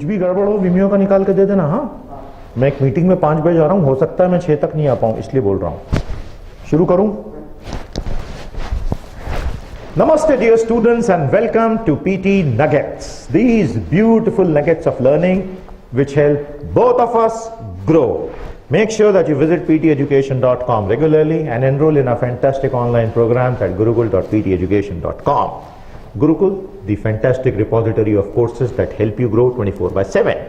कुछ भी गड़बड़ हो विमियो का निकाल के दे देना। हाँ, मैं एक मीटिंग में 5 बजे जा रहा हूँ, हो सकता है मैं 6 तक नहीं आ पाऊँ, इसलिए बोल रहा हूँ। शुरू करूँ? Namaste dear students and welcome to PT Nuggets. These beautiful nuggets of learning which help both of us grow. Make sure that you visit pteducation.com regularly and enroll in our fantastic online programs at gurukul.pteducation.com. Gurukul, the fantastic repository of courses that help you grow 24/7.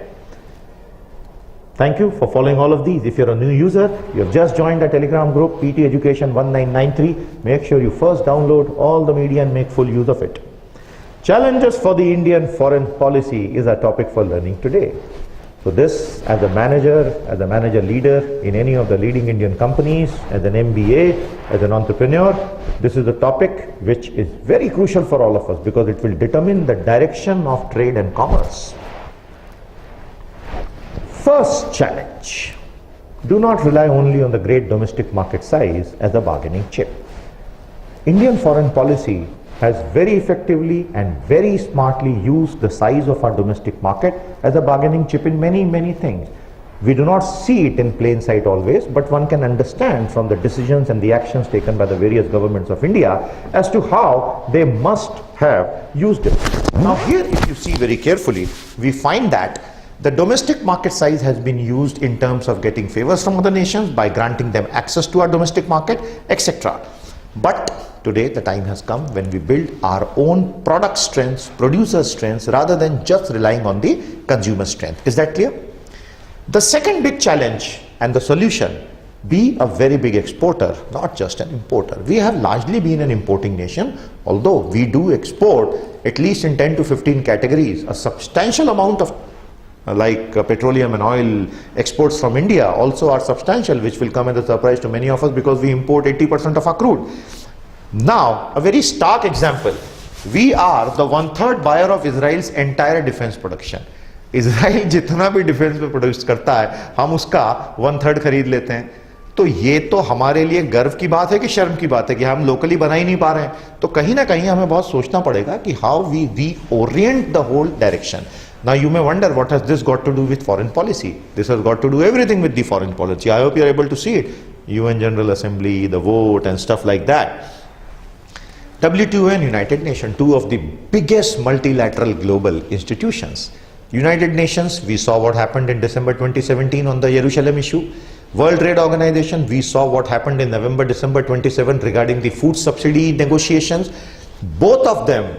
Thank you for following all of these. If you're a new user, you have just joined our Telegram group PT Education 1993, make sure you first download all the media and make full use of it. Challenges for the Indian foreign policy is our topic for learning today. So this, as a manager leader in any of the leading Indian companies, as an MBA, as an entrepreneur, this is a topic which is very crucial for all of us because it will determine the direction of trade and commerce. First challenge, do not rely only on the great domestic market size as a bargaining chip. Indian foreign policy has very effectively and very smartly used the size of our domestic market as a bargaining chip in many things. We do not see it in plain sight always, but one can understand from the decisions and the actions taken by the various governments of India as to how they must have used it. Now here, if you see very carefully, we find that the domestic market size has been used in terms of getting favors from other nations by granting them access to our domestic market, etc. But today the time has come when we build our own product strengths, producer strengths, rather than just relying on the consumer strength. Is that clear? The second big challenge and the solution, be a very big exporter, not just an importer. We have largely been an importing nation, although we do export at least in 10 to 15 categories. A substantial amount of petroleum and oil exports from India also are substantial, which will come as a surprise to many of us because we import 80% of our crude. Now, a very stark example, we are the 1/3 buyer of Israel's entire defense production. Israel जितना भी defence में produce करता है, हम उसका 1/3 खरीद लेते हैं। तो ये तो हमारे लिए गर्व की बात है कि शर्म की बात है कि हम लोकली बना ही नहीं पा रहे हैं। तो कहीं ना कहीं हमें बहुत सोचना पड़ेगा कि how we reorient the whole direction. Now you may wonder, what has this got to do with foreign policy? This has got to do everything with the foreign policy. I hope you are able to see it. UN General Assembly, the vote and stuff like that. WTO and United Nations, two of the biggest multilateral global institutions. United Nations, we saw what happened in December 2017 on the Jerusalem issue. World Trade Organization, we saw what happened in November, December 27 regarding the food subsidy negotiations. Both of them,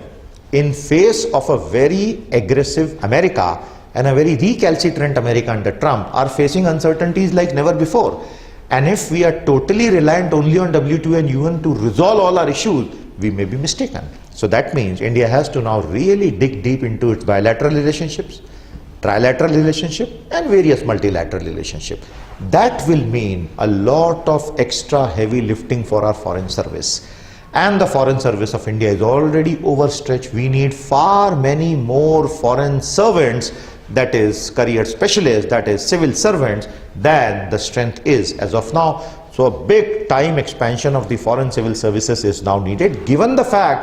in face of a very aggressive America and a very recalcitrant America under Trump, are facing uncertainties like never before. And if we are totally reliant only on WTO and UN to resolve all our issues, we may be mistaken. So that means India has to now really dig deep into its bilateral relationships, trilateral relationship and various multilateral relationships. That will mean a lot of extra heavy lifting for our foreign service. And the foreign service of India is already overstretched. We need far many more foreign servants, that is career specialists, that is civil servants, than the strength is as of now. So a big time expansion of the foreign civil services is now needed, given the fact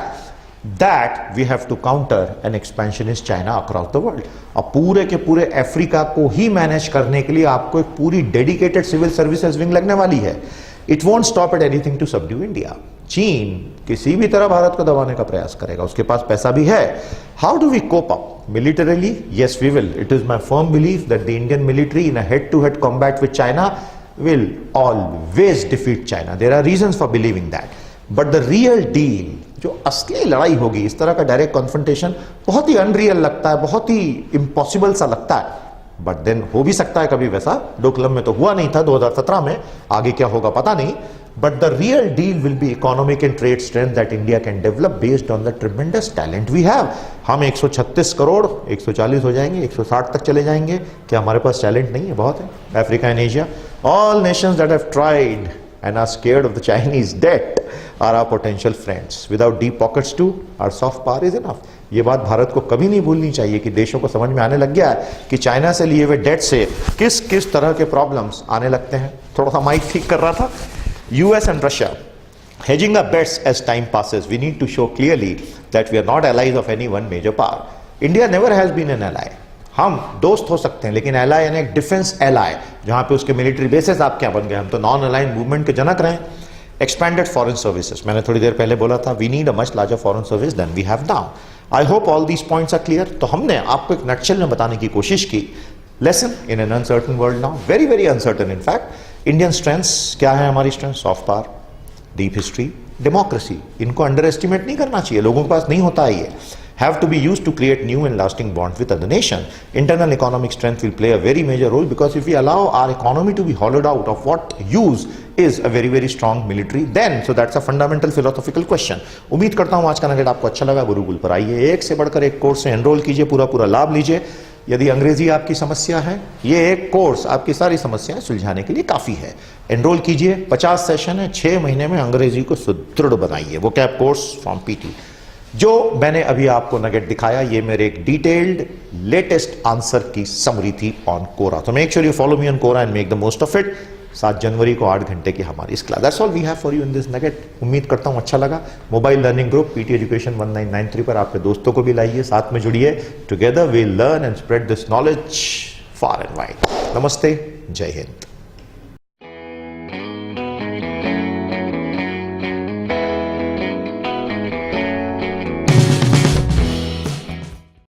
that we have to counter an expansionist China across the world. अब पूरे के पूरे Africa को ही manage करने के लिए आपको एक पूरी डेडिकेटेड सिविल सर्विसेज विंग लगने वाली है. It won't stop at anything to subdue India. चीन किसी भी तरह भारत को दबाने का प्रयास करेगा, उसके पास पैसा भी है. How do we cope up? Militarily, yes we will. It is my firm belief that the Indian military in a head-to-head combat with China will always defeat China. There are reasons for believing that. But the real deal, जो असली लड़ाई होगी, इस तरह का direct confrontation बहुत ही unreal लगता है, बहुत ही इम्पॉसिबल सा लगता है. बट देन हो भी सकता है कभी वैसा. डोकलम में तो हुआ नहीं था 2017 में, आगे क्या होगा पता नहीं. But the real deal will be economic and trade strength that India can develop based on the tremendous talent we have. हम 136 करोड़ 140 हो जाएंगे, 160 तक चले जाएंगे. क्या हमारे पास टैलेंट नहीं है? बहुत है. Africa and Asia, all nations that have tried and are scared of the Chinese debt are our potential friends. Without deep pockets too, our soft power is enough. ये बात भारत को कभी नहीं भूलनी चाहिए कि देशों को समझ में आने लग गया है कि चाइना से लिए हुए डेट से किस किस तरह के प्रॉब्लम्स आने लगते हैं. थोड़ा सा माइक ठीक कर रहा था. US and Russia hedging our bets as time passes. We need to show clearly that we are not allies of any one major power. India never has been an ally. हम दोस्त हो सकते हैं, लेकिन एलाय यानी एक defence alloy, जहां पे उसके मिलिट्री बेसेस आप क्या बन गए, हम तो नॉन अलाइंड मूवमेंट के जनक रहे। एक्सपैंडेड फॉरेन सर्विसेज, मैंने थोड़ी देर पहले बोला था, we need a much larger foreign service than we have now. I hope all these points are clear. तो हमने आपको एक नटशेल में बताने की कोशिश की, lesson in an uncertain world now, very very uncertain in fact. Indian strengths क्या है हमारी strength? Soft power, deep history, democracy, इनको अंडर एस्टिमेट नहीं करना चाहिए, लोगों के पास नहीं होता है ये। Have to be used to create new and lasting bonds with other nation. Internal economic strength will play a very major role, because if we allow our economy to be hollowed out of what use is a very very strong military, then so that's a fundamental philosophical question. उम्मीद करता हूँ आज का nugget आपको अच्छा लगा। गुरुकुल पर आइए, एक से बढ़कर एक कोर्स से एनरोल कीजिए, पूरा पूरा लाभ लीजिए। यदि अंग्रेजी आपकी समस्या है, ये एक कोर्स आपकी सारी समस्याएं सुलझाने के लिए काफी है। एनरोल कीजिए, 50 सेशन है, 6 महीने में अंग्रेजी को सुदृढ़ बनाइए। वो कैब कोर्स फ्रॉम पीटी। जो मैंने अभी आपको नगेट दिखाया, ये मेरे एक डिटेल्ड लेटेस्ट आंसर की समरी थी ऑन कोरा। तो make sure you follow me on Quora and make the most of it. 7 जनवरी को 8 घंटे की हमारी इस क्लास। That's all we have for you in this nugget. उम्मीद करता हूं अच्छा लगा। Mobile learning group PT education 1993 पर आपके दोस्तों को भी लाइए, साथ में जुड़िए। Together we learn and spread this knowledge far and wide. नमस्ते, जय हिंद।